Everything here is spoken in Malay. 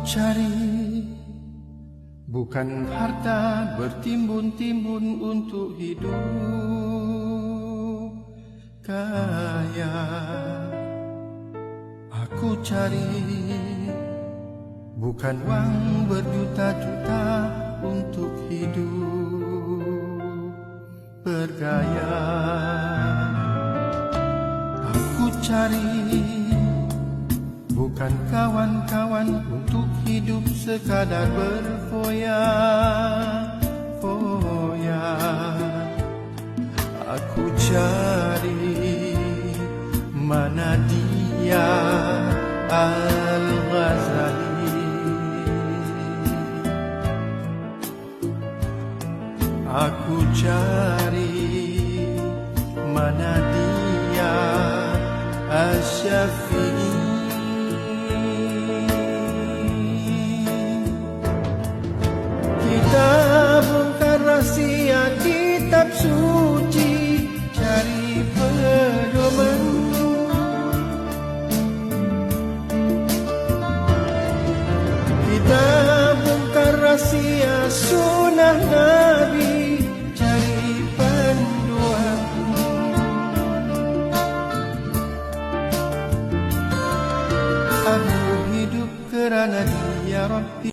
cari bukan harta bertimbun-timbun untuk hidup kaya. Aku cari bukan wang berjuta-juta untuk hidup bergaya. Aku cari bukan kawan-kawan untuk hidup sekadar berfoya-foya. Aku cari mana dia Al-Ghazali. Aku cari mana dia Asy-Syafi'i. Kita bongkar rahsia kitab suci, cari pedoman. Kita bongkar rahsia sunnah Nabi, cari panduan. Aku hidup kerana Dia Rabbi.